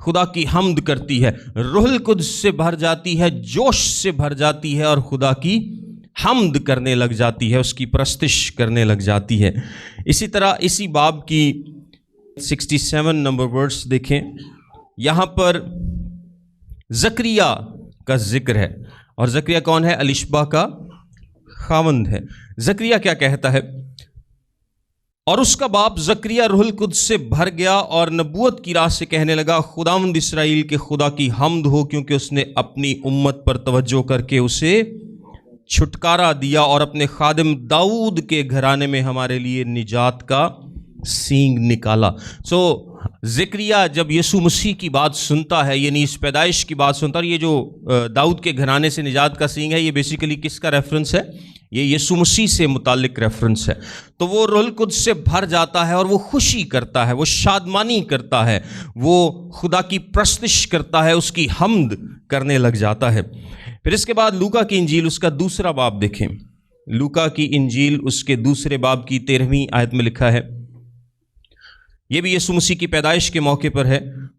خدا کی حمد کرتی ہے، روح القدس سے بھر جاتی ہے، جوش سے بھر جاتی ہے اور خدا کی حمد کرنے لگ جاتی ہے، اس کی پرستش کرنے لگ جاتی ہے۔ اسی طرح اسی باب کی 67 نمبر ورس دیکھیں، یہاں پر زکریا کا ذکر ہے، اور زکریا کون ہے؟ الشبا کا خاوند ہے۔ زکریا کیا کہتا ہے؟ اور اس کا باپ زکریا روح القدس سے بھر گیا اور نبوت کی راہ سے کہنے لگا، خداوند اسرائیل کے خدا کی حمد ہو، کیونکہ اس نے اپنی امت پر توجہ کر کے اسے چھٹکارا دیا اور اپنے خادم داؤد کے گھرانے میں ہمارے لیے نجات کا سینگ نکالا۔ زکریا جب یسوع مسیح کی بات سنتا ہے، یعنی اس پیدائش کی بات سنتا ہے، اور یہ جو داؤد کے گھرانے سے نجات کا سینگ ہے، یہ بیسیکلی کس کا ریفرنس ہے؟ یہ یسوع مسیح سے متعلق ریفرنس ہے۔ تو وہ روح القدس سے بھر جاتا ہے اور وہ خوشی کرتا ہے، وہ شادمانی کرتا ہے، وہ خدا کی پرستش کرتا ہے، اس کی حمد کرنے لگ جاتا ہے۔ پھر اس کے بعد لوکا کی انجیل اس کا دوسرا باب دیکھیں، لوکا کی انجیل اس کے دوسرے باب کی 13ویں آیت میں لکھا ہے، یہ بھی یسوع مسیح کی پیدائش کے موقع پر ہے،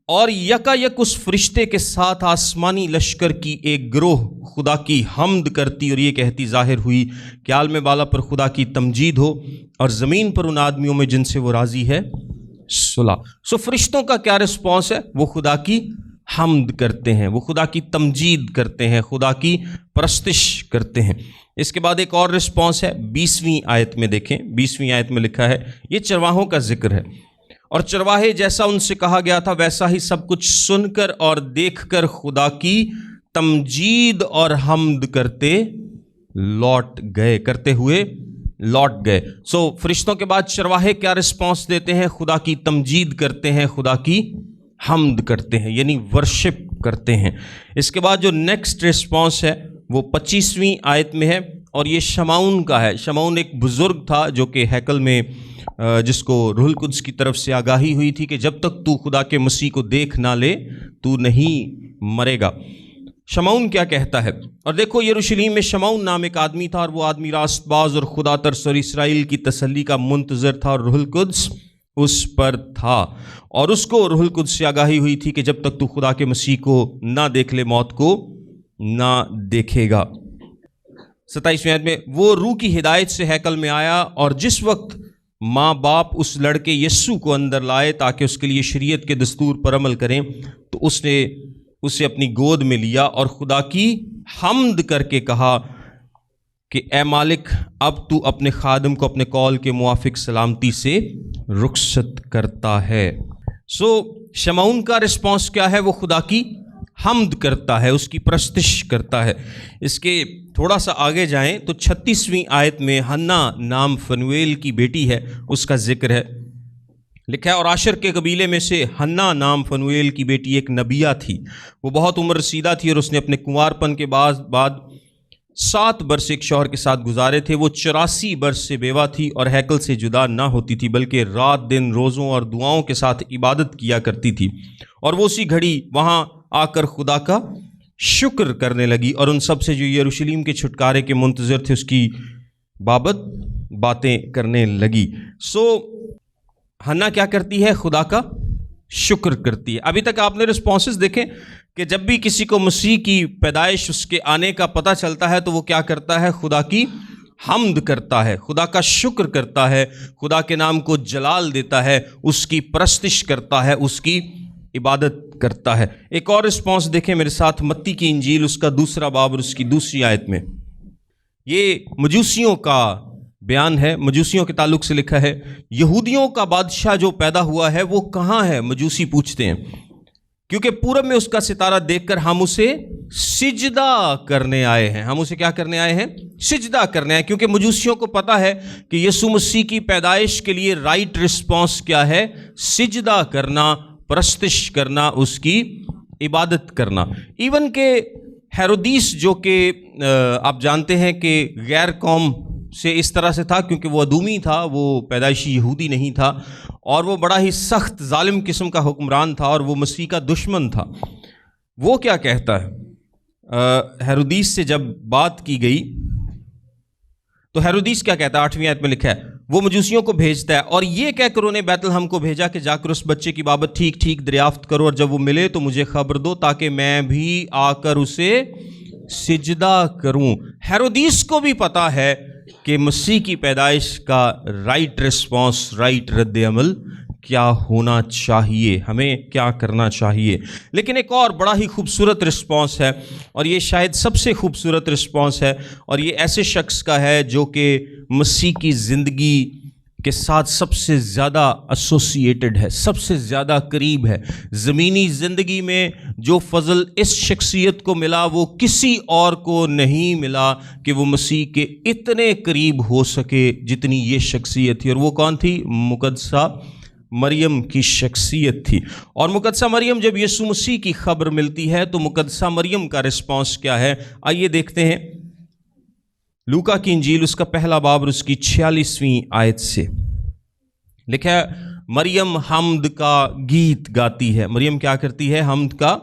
اور یکا یک اس فرشتے کے ساتھ آسمانی لشکر کی ایک گروہ خدا کی حمد کرتی اور یہ کہتی ظاہر ہوئی کہ عالم بالا پر خدا کی تمجید ہو اور زمین پر ان آدمیوں میں جن سے وہ راضی ہے صلح۔ فرشتوں کا کیا رسپانس ہے؟ وہ خدا کی حمد کرتے ہیں، وہ خدا کی تمجید کرتے ہیں، خدا کی پرستش کرتے ہیں۔ اس کے بعد ایک اور رسپانس ہے 20ویں آیت میں، دیکھیں 20ویں آیت میں لکھا ہے، یہ چرواہوں کا ذکر ہے، اور چرواہے جیسا ان سے کہا گیا تھا ویسا ہی سب کچھ سن کر اور دیکھ کر خدا کی تمجید اور حمد کرتے ہوئے لوٹ گئے۔ فرشتوں کے بعد چرواہے کیا رسپانس دیتے ہیں؟ خدا کی تمجید کرتے ہیں، خدا کی حمد کرتے ہیں، یعنی ورشپ کرتے ہیں۔ اس کے بعد جو نیکسٹ رسپانس ہے وہ 25ویں آیت میں ہے، اور یہ شمعون کا ہے۔ شمعون ایک بزرگ تھا جو کہ ہیکل میں جس کو روح القدس کی طرف سے آگاہی ہوئی تھی کہ جب تک تو خدا کے مسیح کو دیکھ نہ لے تو نہیں مرے گا۔ شمعون کیا کہتا ہے؟ اور دیکھو یروشلیم میں شمعون نام ایک آدمی تھا، اور وہ آدمی راست باز اور خدا ترس اور اسرائیل کی تسلی کا منتظر تھا، اور روح القدس اس پر تھا، اور اس کو روح القدس سے آگاہی ہوئی تھی کہ جب تک تو خدا کے مسیح کو نہ دیکھ لے موت کو نہ دیکھے گا۔ 27ویں آیت میں، وہ روح کی ہدایت سے ہیکل میں آیا، اور جس وقت ماں باپ اس لڑکے یسوع کو اندر لائے تاکہ اس کے لیے شریعت کے دستور پر عمل کریں، تو اس نے اسے اپنی گود میں لیا اور خدا کی حمد کر کے کہا کہ اے مالک، اب تو اپنے خادم کو اپنے قول کے موافق سلامتی سے رخصت کرتا ہے۔ شمعون کا رسپانس کیا ہے؟ وہ خدا کی حمد کرتا ہے، اس کی پرستش کرتا ہے۔ اس کے تھوڑا سا آگے جائیں تو 36ویں آیت میں حنا نام فنویل کی بیٹی ہے، اس کا ذکر ہے، لکھا ہے، اور عاشر کے قبیلے میں سے حنا نام فنویل کی بیٹی ایک نبیہ تھی، وہ بہت عمر رسیدہ تھی، اور اس نے اپنے کنوارپن کے بعد 7 برس ایک شوہر کے ساتھ گزارے تھے۔ وہ 84 برس سے بیوہ تھی اور ہیکل سے جدا نہ ہوتی تھی، بلکہ رات دن روزوں اور دعاؤں کے ساتھ عبادت کیا کرتی تھی، اور وہ اسی گھڑی وہاں آ کر خدا کا شکر کرنے لگی، اور ان سب سے جو یروشلیم کے چھٹکارے کے منتظر تھے اس کی بابت باتیں کرنے لگی۔ حنا کیا کرتی ہے؟ خدا کا شکر کرتی ہے۔ ابھی تک آپ نے رسپانسز دیکھیں کہ جب بھی کسی کو مسیح کی پیدائش، اس کے آنے کا پتہ چلتا ہے تو وہ کیا کرتا ہے؟ خدا کی حمد کرتا ہے، خدا کا شکر کرتا ہے، خدا کے نام کو جلال دیتا ہے، اس کی پرستش کرتا ہے، اس کی عبادت کرتا ہے۔ ایک اور رسپانس دیکھیں میرے ساتھ، متی کی انجیل اس کا دوسرا باب اور اس کی دوسری آیت میں، یہ مجوسیوں کا بیان ہے، مجوسیوں کے تعلق سے لکھا ہے، یہودیوں کا بادشاہ جو پیدا ہوا ہے وہ کہاں ہے؟ مجوسی پوچھتے ہیں، کیونکہ پورب میں اس کا ستارہ دیکھ کر ہم اسے سجدہ کرنے آئے ہیں۔ ہم اسے کیا کرنے آئے ہیں؟ سجدہ کرنے آئے، کیونکہ مجوسیوں کو پتا ہے کہ یسوع مسیح کی پیدائش کے لیے رائٹ رسپانس کیا ہے؟ سجدہ کرنا، پرستش کرنا، اس کی عبادت کرنا۔ ایون کہ ہیرودیس جو کہ آپ جانتے ہیں کہ غیر قوم سے اس طرح سے تھا کیونکہ وہ ادومی تھا، وہ پیدائشی یہودی نہیں تھا، اور وہ بڑا ہی سخت ظالم قسم کا حکمران تھا، اور وہ مسیح کا دشمن تھا۔ وہ کیا کہتا ہے؟ ہیرودیس سے جب بات کی گئی تو ہیرودیس کیا کہتا ہے؟ 8ویں آیت میں لکھا ہے، وہ مجوسیوں کو بھیجتا ہے اور یہ کہہ کر انہیں بیت لحم کو بھیجا کہ جا کر اس بچے کی بابت ٹھیک ٹھیک دریافت کرو، اور جب وہ ملے تو مجھے خبر دو تاکہ میں بھی آ کر اسے سجدہ کروں۔ ہیرودیس کو بھی پتا ہے کہ مسیح کی پیدائش کا رائٹ رسپانس، رائٹ رد عمل کیا ہونا چاہیے، ہمیں کیا کرنا چاہیے۔ لیکن ایک اور بڑا ہی خوبصورت رسپانس ہے، اور یہ شاید سب سے خوبصورت رسپانس ہے، اور یہ ایسے شخص کا ہے جو کہ مسیح کی زندگی کے ساتھ سب سے زیادہ ایسوسیٹڈ ہے، سب سے زیادہ قریب ہے۔ زمینی زندگی میں جو فضل اس شخصیت کو ملا وہ کسی اور کو نہیں ملا کہ وہ مسیح کے اتنے قریب ہو سکے جتنی یہ شخصیت تھی، اور وہ کون تھی؟ مقدسہ مریم کی شخصیت تھی۔ اور مقدسہ مریم جب یسوع مسیح کی خبر ملتی ہے تو مقدسہ مریم کا رسپانس کیا ہے؟ آئیے دیکھتے ہیں لوکا کی انجیل اس کا پہلا باب اور اس کی 46ویں آیت سے لکھا ہے، مریم حمد کا گیت گاتی ہے۔ مریم کیا کرتی ہے؟ حمد کا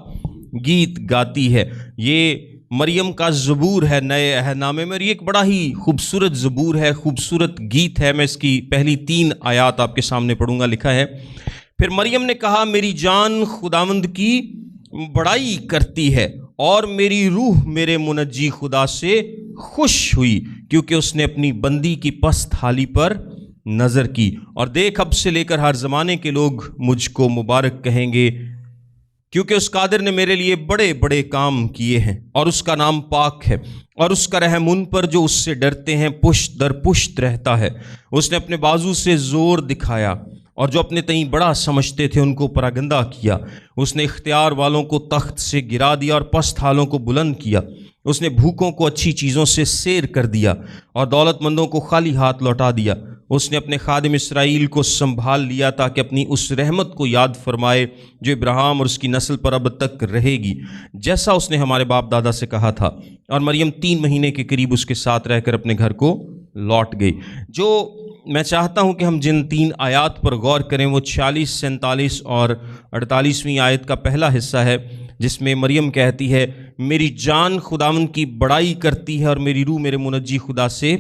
گیت گاتی ہے۔ یہ مریم کا زبور ہے نئے عہد نامے میں، اور یہ ایک بڑا ہی خوبصورت زبور ہے، خوبصورت گیت ہے۔ میں اس کی پہلی 3 آیات آپ کے سامنے پڑھوں گا۔ لکھا ہے، پھر مریم نے کہا، میری جان خداوند کی بڑائی کرتی ہے اور میری روح میرے منجی خدا سے خوش ہوئی، کیونکہ اس نے اپنی بندی کی پست حالی پر نظر کی، اور دیکھ اب سے لے کر ہر زمانے کے لوگ مجھ کو مبارک کہیں گے، کیونکہ اس قادر نے میرے لیے بڑے بڑے کام کیے ہیں، اور اس کا نام پاک ہے، اور اس کا رحم ان پر جو اس سے ڈرتے ہیں پشت در پشت رہتا ہے۔ اس نے اپنے بازو سے زور دکھایا، اور جو اپنے تئیں بڑا سمجھتے تھے ان کو پراگندہ کیا۔ اس نے اختیار والوں کو تخت سے گرا دیا اور پست حالوں کو بلند کیا۔ اس نے بھوکوں کو اچھی چیزوں سے سیر کر دیا اور دولت مندوں کو خالی ہاتھ لوٹا دیا۔ اس نے اپنے خادم اسرائیل کو سنبھال لیا تاکہ اپنی اس رحمت کو یاد فرمائے جو ابراہیم اور اس کی نسل پر اب تک رہے گی، جیسا اس نے ہمارے باپ دادا سے کہا تھا۔ اور مریم 3 مہینے کے قریب اس کے ساتھ رہ کر اپنے گھر کو لوٹ گئی۔ جو میں چاہتا ہوں کہ ہم جن 3 آیات پر غور کریں وہ 46، 47 اور 48ویں آیت کا پہلا حصہ ہے، جس میں مریم کہتی ہے، میری جان خداوند کی بڑائی کرتی ہے اور میری روح میرے منجی خدا سے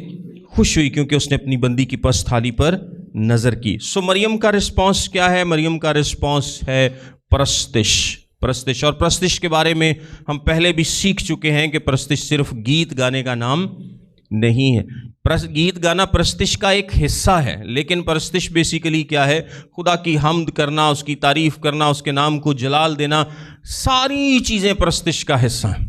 خوش ہوئی، کیونکہ اس نے اپنی بندی کی پست تھالی پر نظر کی۔ سو مریم کا رسپانس کیا ہے؟ مریم کا رسپانس ہے پرستش، اور پرستش کے بارے میں ہم پہلے بھی سیکھ چکے ہیں کہ پرستش صرف گیت گانے کا نام نہیں ہے۔ گیت گانا پرستش کا ایک حصہ ہے، لیکن پرستش بیسیکلی کیا ہے؟ خدا کی حمد کرنا، اس کی تعریف کرنا، اس کے نام کو جلال دینا، ساری چیزیں پرستش کا حصہ ہیں۔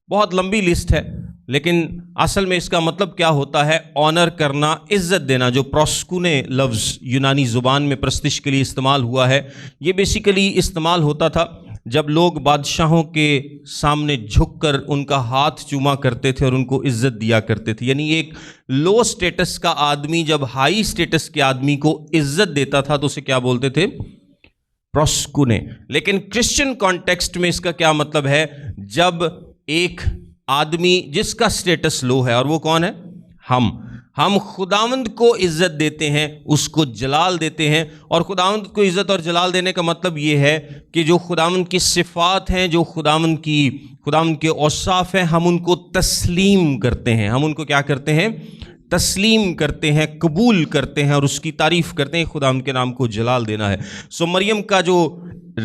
بہت لمبی لسٹ ہے، لیکن اصل میں اس کا مطلب کیا ہوتا ہے؟ آنر کرنا، عزت دینا۔ جو پروسکونے لفظ یونانی زبان میں پرستش کے لیے استعمال ہوا ہے، یہ بیسیکلی استعمال ہوتا تھا جب لوگ بادشاہوں کے سامنے جھک کر ان کا ہاتھ چوما کرتے تھے اور ان کو عزت دیا کرتے تھے۔ یعنی ایک لو سٹیٹس کا آدمی جب ہائی سٹیٹس کے آدمی کو عزت دیتا تھا تو اسے کیا بولتے تھے؟ پروسکونے۔ لیکن کرسچن کانٹیکسٹ میں اس کا کیا مطلب ہے؟ جب ایک آدمی جس کا سٹیٹس لو ہے، اور وہ کون ہے؟ ہم خداوند کو عزت دیتے ہیں، اس کو جلال دیتے ہیں، اور خداوند کو عزت اور جلال دینے کا مطلب یہ ہے کہ جو خداوند کی صفات ہیں، جو خداوند کے اوصاف ہیں، ہم ان کو تسلیم کرتے ہیں۔ ہم ان کو کیا کرتے ہیں؟ تسلیم کرتے ہیں، قبول کرتے ہیں، اور اس کی تعریف کرتے ہیں۔ خداوند کے نام کو جلال دینا ہے۔ سو مریم کا جو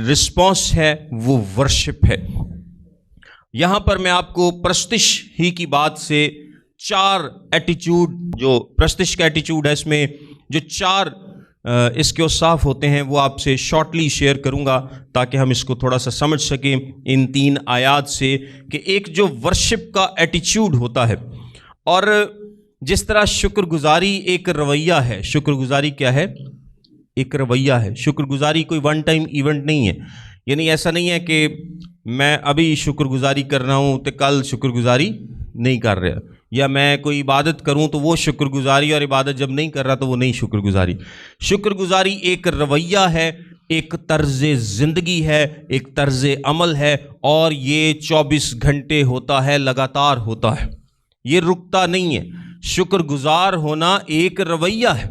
رسپانس ہے وہ ورشپ ہے۔ یہاں پر میں آپ کو پرستش ہی کی بات سے 4 ایٹیچیوڈ، جو پرستش کا ایٹیچیوڈ ہے، اس میں جو 4 اس کے اوصاف ہوتے ہیں وہ آپ سے شارٹلی شیئر کروں گا تاکہ ہم اس کو تھوڑا سا سمجھ سکیں ان 3 آیات سے، کہ ایک جو ورشپ کا ایٹیچیوڈ ہوتا ہے، اور جس طرح شکر گزاری ایک رویہ ہے۔ شکر گزاری کیا ہے؟ ایک رویہ ہے۔ شکر گزاری کوئی ون ٹائم ایونٹ نہیں ہے۔ یعنی ایسا نہیں ہے کہ میں ابھی شکر گزاری کر رہا ہوں تو کل شکر گزاری نہیں کر رہا، یا میں کوئی عبادت کروں تو وہ شکر گزاری، اور عبادت جب نہیں کر رہا تو وہ نہیں شکر گزاری۔ شکر گزاری ایک رویہ ہے، ایک طرز زندگی ہے، ایک طرز عمل ہے، اور یہ 24 گھنٹے ہوتا ہے، لگاتار ہوتا ہے، یہ رکتا نہیں ہے۔ شکر گزار ہونا ایک رویہ ہے۔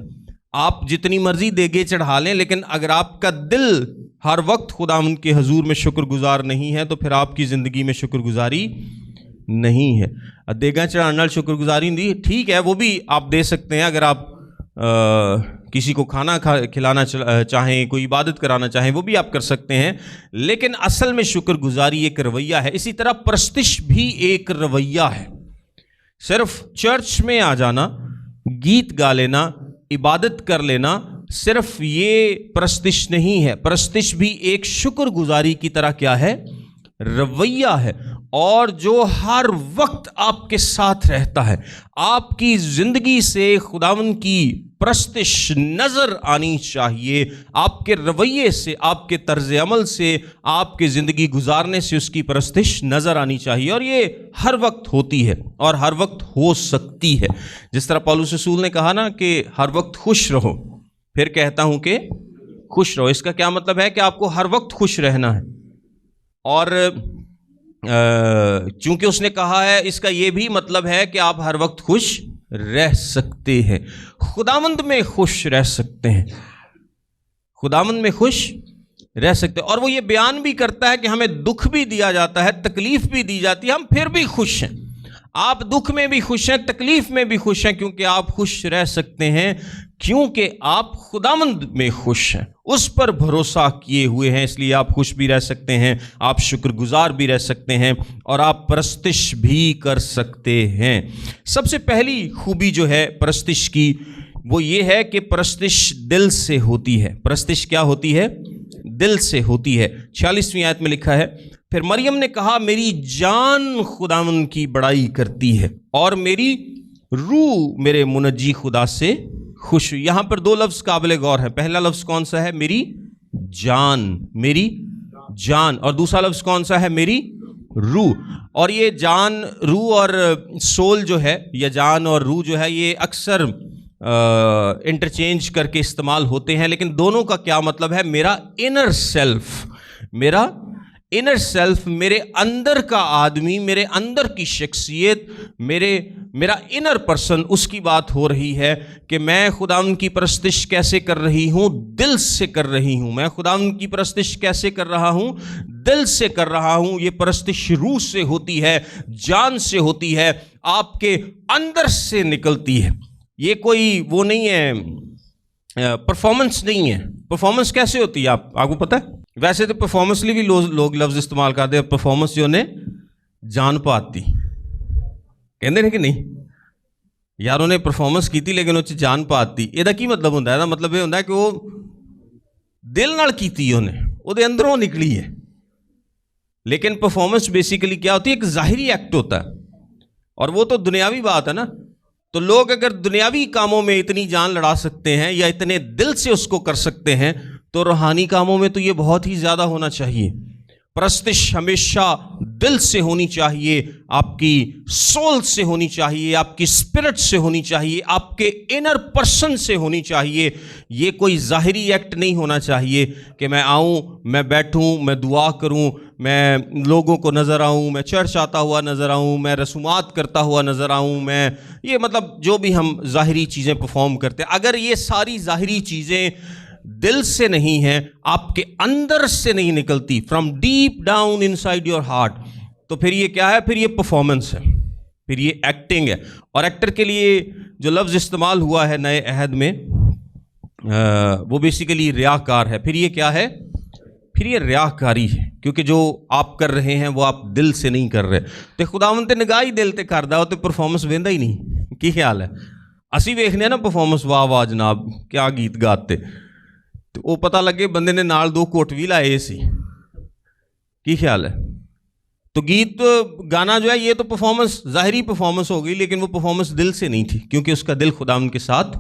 آپ جتنی مرضی دیگے چڑھا لیں، لیکن اگر آپ کا دل ہر وقت خداوند کے حضور میں شکر گزار نہیں ہے تو پھر آپ کی زندگی میں شکر گزاری نہیں ہے۔ دیگا چڑھانے شکر گزاری نہیں، ٹھیک ہے وہ بھی آپ دے سکتے ہیں اگر آپ کسی کو کھانا کھلانا چاہیں، کوئی عبادت کرانا چاہیں، وہ بھی آپ کر سکتے ہیں، لیکن اصل میں شکر گزاری ایک رویہ ہے۔ اسی طرح پرستش بھی ایک رویہ ہے۔ صرف چرچ میں آ جانا، گیت گا لینا، عبادت کر لینا، صرف یہ پرستش نہیں ہے۔ پرستش بھی ایک شکر گزاری کی طرح کیا ہے؟ رویہ ہے، اور جو ہر وقت آپ کے ساتھ رہتا ہے۔ آپ کی زندگی سے خداوند کی پرستش نظر آنی چاہیے، آپ کے رویے سے، آپ کے طرز عمل سے، آپ کے زندگی گزارنے سے اس کی پرستش نظر آنی چاہیے، اور یہ ہر وقت ہوتی ہے اور ہر وقت ہو سکتی ہے۔ جس طرح پولس رسول نے کہا نا کہ ہر وقت خوش رہو، پھر کہتا ہوں کہ خوش رہو۔ اس کا کیا مطلب ہے؟ کہ آپ کو ہر وقت خوش رہنا ہے، اور چونکہ اس نے کہا ہے، اس کا یہ بھی مطلب ہے کہ آپ ہر وقت خوش رہ سکتے ہیں، خداوند میں خوش رہ سکتے ہیں، خداوند میں خوش رہ سکتے ہیں۔ اور وہ یہ بیان بھی کرتا ہے کہ ہمیں دکھ بھی دیا جاتا ہے، تکلیف بھی دی جاتی ہے، ہم پھر بھی خوش ہیں۔ آپ دکھ میں بھی خوش ہیں، تکلیف میں بھی خوش ہیں، کیونکہ آپ خوش رہ سکتے ہیں، کیونکہ آپ خداوند میں خوش ہیں، اس پر بھروسہ کیے ہوئے ہیں، اس لیے آپ خوش بھی رہ سکتے ہیں، آپ شکر گزار بھی رہ سکتے ہیں، اور آپ پرستش بھی کر سکتے ہیں۔ سب سے پہلی خوبی جو ہے پرستش کی، وہ یہ ہے کہ پرستش دل سے ہوتی ہے۔ پرستش کیا ہوتی ہے؟ دل سے ہوتی ہے۔ 46ویں آیت میں لکھا ہے، پھر مریم نے کہا، میری جان خداوند کی بڑائی کرتی ہے، اور میری روح میرے منجی خدا سے خوش ہوئی۔ یہاں پر دو لفظ قابل غور ہے۔ پہلا لفظ کون سا ہے؟ میری جان، میری جان، اور دوسرا لفظ کون سا ہے؟ میری روح۔ اور یہ جان، روح اور سول جو ہے، یا جان اور روح جو ہے، یہ اکثر انٹرچینج کر کے استعمال ہوتے ہیں، لیکن دونوں کا کیا مطلب ہے؟ میرا انر سیلف، میرا انر سیلف، میرے اندر کا آدمی، میرے اندر کی شخصیت، میرا انر پرسن، اس کی بات ہو رہی ہے کہ میں خداوند کی پرستش کیسے کر رہی ہوں؟ دل سے کر رہی ہوں۔ میں خداوند کی پرستش کیسے کر رہا ہوں؟ دل سے کر رہا ہوں۔ یہ پرستش روح سے ہوتی ہے، جان سے ہوتی ہے، آپ کے اندر سے نکلتی ہے۔ یہ کوئی وہ نہیں ہے، پرفارمنس نہیں ہے۔ پرفارمنس کیسے ہوتی ہے آپ کو پتہ ہے؟ ویسے تو پرفارمنس لیے بھی لوگ لفظ استعمال کرتے ہیں، پرفارمنس جو نے جان پاتی کہندے ہیں کہ نہیں یار انہیں پرفارمنس کی تھی لیکن وہ جان پاتی۔ یہ کی مطلب ہوتا ہے؟ مطلب یہ ہوتا ہے کہ وہ دل نال کیتی، انہیں وہ دے اندروں نکلی ہے۔ لیکن پرفارمنس بیسیکلی کیا ہوتی ہے؟ ایک ظاہری ایکٹ ہوتا ہے، اور وہ تو دنیاوی بات ہے نا۔ تو لوگ اگر دنیاوی کاموں میں اتنی جان لڑا سکتے ہیں یا اتنے دل سے اس کو کر سکتے ہیں، تو روحانی کاموں میں تو یہ بہت ہی زیادہ ہونا چاہیے۔ پرستش ہمیشہ دل سے ہونی چاہیے، آپ کی سول سے ہونی چاہیے، آپ کی اسپرٹ سے ہونی چاہیے، آپ کے انر پرسن سے ہونی چاہیے۔ یہ کوئی ظاہری ایکٹ نہیں ہونا چاہیے کہ میں آؤں، میں بیٹھوں، میں دعا کروں، میں لوگوں کو نظر آؤں، میں چرچ آتا ہوا نظر آؤں، میں رسومات کرتا ہوا نظر آؤں، میں یہ مطلب جو بھی ہم ظاہری چیزیں پرفارم کرتے ہیں، اگر یہ ساری ظاہری چیزیں دل سے نہیں ہیں، آپ کے اندر سے نہیں نکلتی، from deep down in side your heart, تو پھر یہ کیا ہے؟ پھر یہ پرفارمنس ہے، پھر یہ ایکٹنگ ہے۔ اور ایکٹر کے لیے جو لفظ استعمال ہوا ہے نئے عہد میں، وہ بیسیکلی ریاکار ہے۔ پھر یہ کیا ہے؟ پھر یہ ریاکاری ہے، کیونکہ جو آپ کر رہے ہیں وہ آپ دل سے نہیں کر رہے۔ تو خداوند تے نگاہ ہی دل تے کردا ہو، تو پرفارمنس ویندا ہی نہیں۔ کی خیال ہے؟ اسی ویکھنے نا پرفارمنس، واہ واہ جناب کیا گیت گاتے، تو وہ پتہ لگے بندے نے نال دو کوٹ بھی لائے سی۔ کی خیال ہے؟ تو گیت گانا جو ہے یہ تو پرفارمنس، ظاہری پرفارمنس ہو گئی، لیکن وہ پرفارمنس دل سے نہیں تھی، کیونکہ اس کا دل خداوند کے ساتھ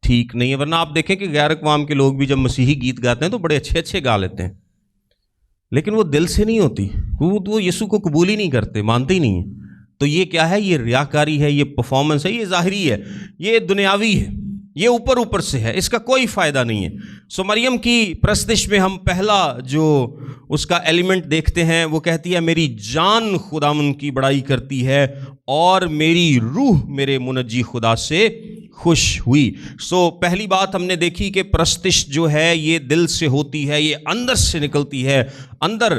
ٹھیک نہیں ہے۔ ورنہ آپ دیکھیں کہ غیر اقوام کے لوگ بھی جب مسیحی گیت گاتے ہیں تو بڑے اچھے اچھے گا لیتے ہیں، لیکن وہ دل سے نہیں ہوتی، وہ یسوع کو قبول ہی نہیں کرتے، مانتے ہی نہیں ہیں۔ تو یہ کیا ہے؟ یہ ریاکاری ہے، یہ پرفارمنس ہے، یہ ظاہری ہے، یہ دنیاوی ہے، یہ اوپر سے ہے، اس کا کوئی فائدہ نہیں ہے۔ سو مریم کی پرستش میں ہم پہلا جو اس کا ایلیمنٹ دیکھتے ہیں وہ کہتی ہے، میری جان خداوند کی بڑائی کرتی ہے، اور میری روح میرے منجی خدا سے خوش ہوئی۔ سو پہلی بات ہم نے دیکھی کہ پرستش جو ہے یہ دل سے ہوتی ہے، یہ اندر سے نکلتی ہے۔ اندر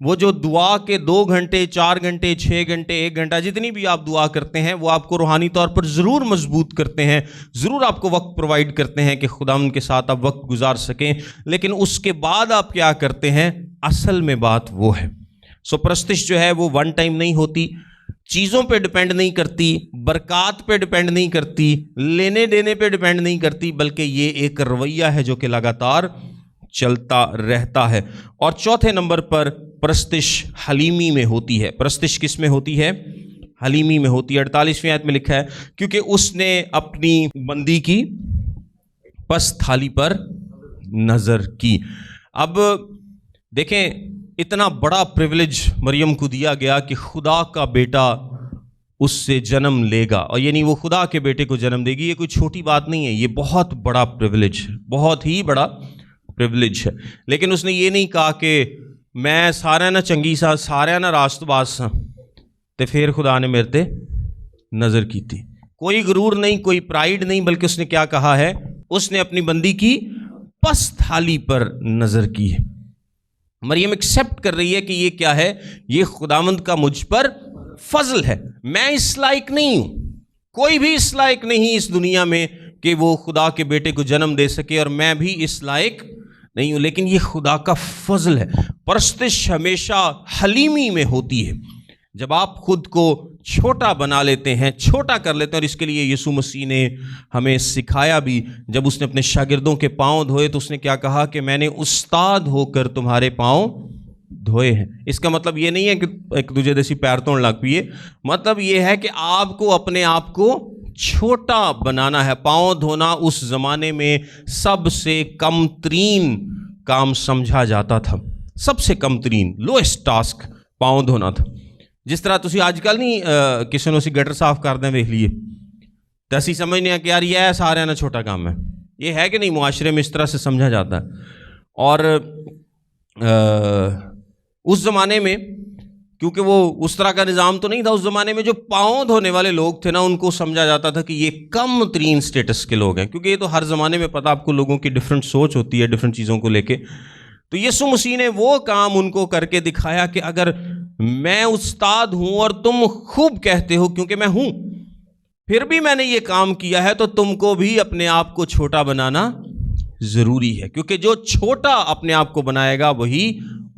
وہ جو دعا کے 2 گھنٹے 4 گھنٹے 6 گھنٹے 1 گھنٹہ جتنی بھی آپ دعا کرتے ہیں وہ آپ کو روحانی طور پر ضرور مضبوط کرتے ہیں, ضرور آپ کو وقت پرووائڈ کرتے ہیں کہ خداوند کے ساتھ آپ وقت گزار سکیں, لیکن اس کے بعد آپ کیا کرتے ہیں؟ اصل میں بات وہ ہے. سو پرستش جو ہے وہ ون ٹائم نہیں ہوتی, چیزوں پہ ڈپینڈ نہیں کرتی, برکات پہ ڈپینڈ نہیں کرتی, لینے دینے پہ ڈپینڈ نہیں کرتی, بلکہ یہ ایک رویہ ہے جو کہ لگاتار چلتا رہتا ہے. اور چوتھے نمبر پر پرستش حلیمی میں ہوتی ہے. پرستش کس میں ہوتی ہے؟ حلیمی میں ہوتی ہے. 48ویں آیت میں لکھا ہے کیونکہ اس نے اپنی بندی کی پس تھالی پر نظر کی. اب دیکھیں اتنا بڑا پریویلیج مریم کو دیا گیا کہ خدا کا بیٹا اس سے جنم لے گا, اور یعنی وہ خدا کے بیٹے کو جنم دے گی. یہ کوئی چھوٹی بات نہیں ہے, یہ بہت بڑا پریویلیج ہے, بہت ہی بڑا پریویلیج ہے. لیکن اس نے یہ نہیں کہا کہ میں سارا نہ چنگی سا سارا نہ راست باز سا تے پھر خدا نے میرے تے نظر کی تھی. کوئی غرور نہیں, کوئی پرائیڈ نہیں, بلکہ اس نے کیا کہا ہے؟ اس نے اپنی بندی کی پس تھالی پر نظر کی ہے. مریم ایکسیپٹ کر رہی ہے کہ یہ کیا ہے؟ یہ خداوند کا مجھ پر فضل ہے. میں اس لائق نہیں ہوں, کوئی بھی اس لائق نہیں اس دنیا میں کہ وہ خدا کے بیٹے کو جنم دے سکے, اور میں بھی اس لائق نہیں ہوں, لیکن یہ خدا کا فضل ہے. پرستش ہمیشہ حلیمی میں ہوتی ہے. جب آپ خود کو چھوٹا بنا لیتے ہیں, چھوٹا کر لیتے ہیں, اور اس کے لیے یسوع مسیح نے ہمیں سکھایا بھی. جب اس نے اپنے شاگردوں کے پاؤں دھوئے تو اس نے کیا کہا کہ میں نے استاد ہو کر تمہارے پاؤں دھوئے ہیں. اس کا مطلب یہ نہیں ہے کہ ایک دوجے دیسی پیر توڑ لگ پیے, مطلب یہ ہے کہ آپ کو اپنے آپ کو چھوٹا بنانا ہے. پاؤں دھونا اس زمانے میں سب سے کم ترین کام سمجھا جاتا تھا, سب سے کم ترین لوئسٹ ٹاسک پاؤں دھونا تھا. جس طرح تسی آج کل نہیں کسی نے اسی گٹر صاف کر دیں دیکھ لیے تو اسی سمجھنے ہیں کہ یار یہ سارے نا چھوٹا کام ہے. یہ ہے کہ نہیں, معاشرے میں اس طرح سے سمجھا جاتا ہے. اور اس زمانے میں کیونکہ وہ اس طرح کا نظام تو نہیں تھا, اس زمانے میں جو پاؤں دھونے والے لوگ تھے نا ان کو سمجھا جاتا تھا کہ یہ کم ترین سٹیٹس کے لوگ ہیں, کیونکہ یہ تو ہر زمانے میں پتہ آپ کو لوگوں کی ڈفرینٹ سوچ ہوتی ہے ڈفرینٹ چیزوں کو لے کے. تو یسوع مسیح نے وہ کام ان کو کر کے دکھایا کہ اگر میں استاد ہوں اور تم خوب کہتے ہو کیونکہ میں ہوں, پھر بھی میں نے یہ کام کیا ہے, تو تم کو بھی اپنے آپ کو چھوٹا بنانا ضروری ہے, کیونکہ جو چھوٹا اپنے آپ کو بنائے گا وہی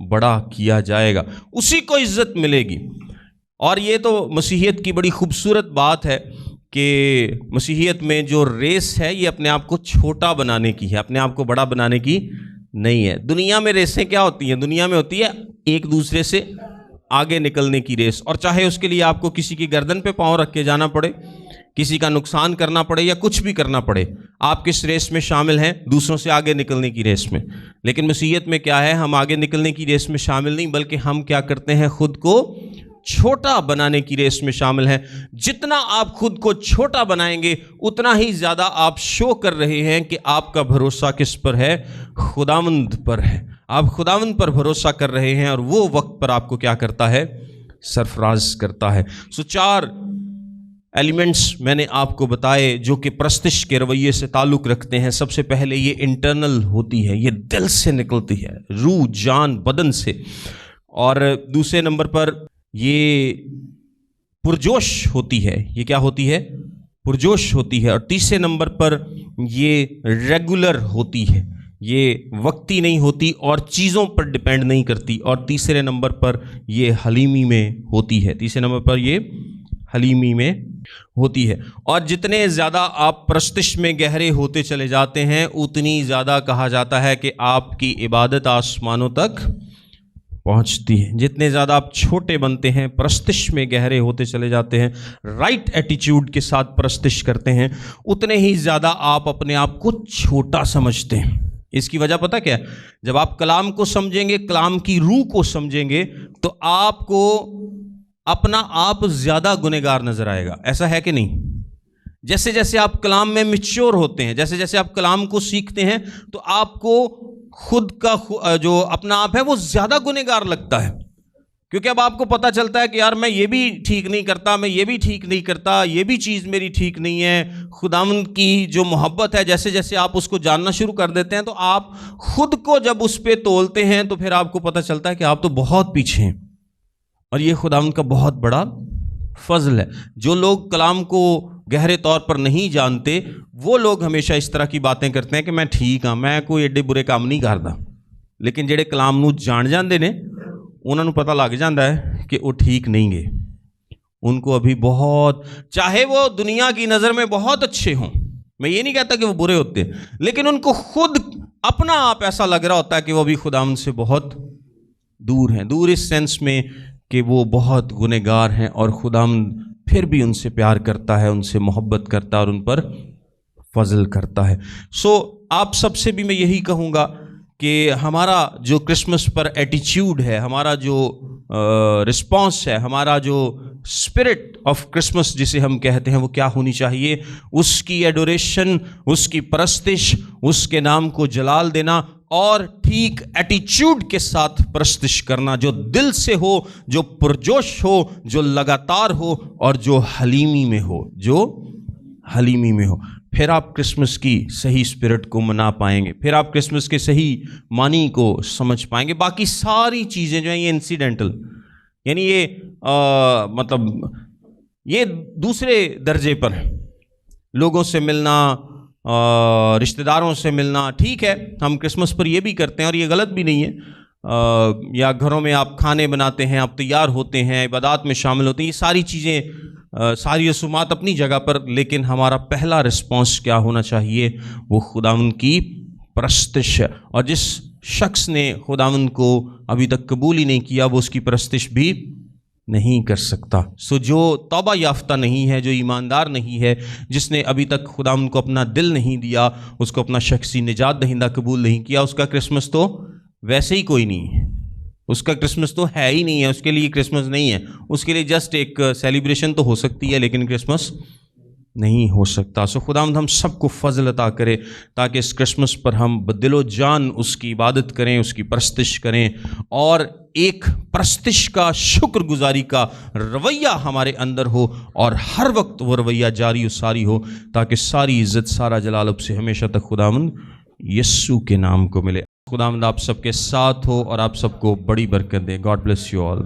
بڑا کیا جائے گا, اسی کو عزت ملے گی. اور یہ تو مسیحیت کی بڑی خوبصورت بات ہے کہ مسیحیت میں جو ریس ہے یہ اپنے آپ کو چھوٹا بنانے کی ہے, اپنے آپ کو بڑا بنانے کی نہیں ہے. دنیا میں ریسیں کیا ہوتی ہیں؟ دنیا میں ہوتی ہے ایک دوسرے سے آگے نکلنے کی ریس, اور چاہے اس کے لیے آپ کو کسی کی گردن پہ پاؤں رکھ کے جانا پڑے, کسی کا نقصان کرنا پڑے یا کچھ بھی کرنا پڑے, آپ کس ریس میں شامل ہیں؟ دوسروں سے آگے نکلنے کی ریس میں. لیکن مسیحیت میں کیا ہے؟ ہم آگے نکلنے کی ریس میں شامل نہیں, بلکہ ہم کیا کرتے ہیں؟ خود کو چھوٹا بنانے کی ریس میں شامل ہیں. جتنا آپ خود کو چھوٹا بنائیں گے اتنا ہی زیادہ آپ شو کر رہے ہیں کہ آپ کا بھروسہ کس پر ہے؟ خداوند پر ہے. آپ خداوند پر بھروسہ کر رہے ہیں, اور وہ وقت پر آپ کو کیا کرتا ہے؟ سرفراز کرتا ہے. سو 4 ایلیمنٹس میں نے آپ کو بتائے جو کہ پرستش کے رویے سے تعلق رکھتے ہیں. سب سے پہلے یہ انٹرنل ہوتی ہے, یہ دل سے نکلتی ہے, روح جان بدن سے. اور دوسرے نمبر پر یہ پرجوش ہوتی ہے. یہ کیا ہوتی ہے؟ پرجوش ہوتی ہے. اور تیسرے نمبر پر یہ ریگولر ہوتی ہے, یہ وقتی نہیں ہوتی اور چیزوں پر ڈپینڈ نہیں کرتی. اور تیسرے نمبر پر یہ حلیمی میں ہوتی ہے. تیسرے نمبر پر یہ حلیمی میں ہوتی ہے. اور جتنے زیادہ آپ پرستش میں گہرے ہوتے چلے جاتے ہیں اتنی زیادہ کہا جاتا ہے کہ آپ کی عبادت آسمانوں تک پہنچتی ہے. جتنے زیادہ آپ چھوٹے بنتے ہیں, پرستش میں گہرے ہوتے چلے جاتے ہیں, رائٹ ایٹیچیوڈ کے ساتھ پرستش کرتے ہیں, اتنے ہی زیادہ آپ اپنے آپ کو چھوٹا سمجھتے ہیں. اس کی وجہ پتہ کیا ہے؟ جب آپ کلام کو سمجھیں گے, کلام کی روح کو سمجھیں گے, تو آپ کو اپنا آپ زیادہ گنہگار نظر آئے گا. ایسا ہے کہ نہیں؟ جیسے جیسے آپ کلام میں میچور ہوتے ہیں, جیسے جیسے آپ کلام کو سیکھتے ہیں, تو آپ کو خود کا جو اپنا آپ ہے وہ زیادہ گنہگار لگتا ہے. کیونکہ اب آپ کو پتہ چلتا ہے کہ یار میں یہ بھی ٹھیک نہیں کرتا، میں یہ بھی ٹھیک نہیں کرتا، یہ بھی چیز میری ٹھیک نہیں ہے. خداوند کی جو محبت ہے، جیسے جیسے آپ اس کو جاننا شروع کر دیتے ہیں تو آپ خود کو جب اس پہ تولتے ہیں تو پھر آپ کو پتہ چلتا ہے کہ آپ تو بہت پیچھے ہیں. اور یہ خداوند کا بہت بڑا فضل ہے. جو لوگ کلام کو گہرے طور پر نہیں جانتے وہ لوگ ہمیشہ اس طرح کی باتیں کرتے ہیں کہ میں ٹھیک ہاں، میں کوئی ایڈے برے کام نہیں کرتا. لیکن جڑے کلام نو جان جاندے نے انہوں نے پتہ لگ جاتا ہے کہ وہ ٹھیک نہیں گے. ان کو ابھی بہت، چاہے وہ دنیا کی نظر میں بہت اچھے ہوں، میں یہ نہیں کہتا کہ وہ برے ہوتے، لیکن ان کو خود اپنا آپ ایسا لگ رہا ہوتا ہے کہ وہ ابھی خداوند سے بہت دور ہیں. دور اس سینس میں کہ وہ بہت گنہگار ہیں، اور خداوند پھر بھی ان سے پیار کرتا ہے، ان سے محبت کرتا ہے اور ان پر فضل کرتا ہے. آپ سب سے بھی میں یہی کہوں گا کہ ہمارا جو کرسمس پر ایٹیچیوڈ ہے، ہمارا جو رسپانس ہے، ہمارا جو اسپرٹ آف کرسمس جسے ہم کہتے ہیں، وہ کیا ہونی چاہیے؟ اس کی ایڈوریشن، اس کی پرستش، اس کے نام کو جلال دینا، اور ٹھیک ایٹیچیوڈ کے ساتھ پرستش کرنا، جو دل سے ہو، جو پرجوش ہو، جو لگاتار ہو، اور جو حلیمی میں ہو، پھر آپ کرسمس کی صحیح اسپرٹ کو منا پائیں گے، پھر آپ کرسمس کے صحیح معنی کو سمجھ پائیں گے. باقی ساری چیزیں جو ہیں یہ انسیڈنٹل، یعنی یہ دوسرے درجے پر، لوگوں سے ملنا، رشتہ داروں سے ملنا ٹھیک ہے، ہم کرسمس پر یہ بھی کرتے ہیں اور یہ غلط بھی نہیں ہے. یا گھروں میں آپ کھانے بناتے ہیں، آپ تیار ہوتے ہیں، عبادات میں شامل ہوتے ہیں، یہ ساری چیزیں، ساری رسومات اپنی جگہ پر، لیکن ہمارا پہلا رسپانس کیا ہونا چاہیے؟ وہ خداوند کی پرستش ہے. اور جس شخص نے خداوند کو ابھی تک قبول ہی نہیں کیا وہ اس کی پرستش بھی نہیں کر سکتا. جو توبہ یافتہ نہیں ہے، جو ایماندار نہیں ہے، جس نے ابھی تک خداوند کو اپنا دل نہیں دیا، اس کو اپنا شخصی نجات دہندہ قبول نہیں کیا، اس کا کرسمس تو ویسے ہی کوئی نہیں ہے، اس کا کرسمس تو ہے ہی نہیں ہے، اس کے لیے کرسمس نہیں ہے. اس کے لیے جسٹ ایک سیلیبریشن تو ہو سکتی ہے لیکن کرسمس نہیں ہو سکتا. خداوند ہم سب کو فضل عطا کرے تاکہ اس کرسمس پر ہم بدل و جان اس کی عبادت کریں، اس کی پرستش کریں، اور ایک پرستش کا، شکر گزاری کا رویہ ہمارے اندر ہو، اور ہر وقت وہ رویہ جاری و ساری ہو، تاکہ ساری عزت، سارا جلال اب سے ہمیشہ تک خداوند یسوع کے نام کو ملے. خداوند آپ سب کے ساتھ ہو اور آپ سب کو بڑی برکت دے. God bless you all.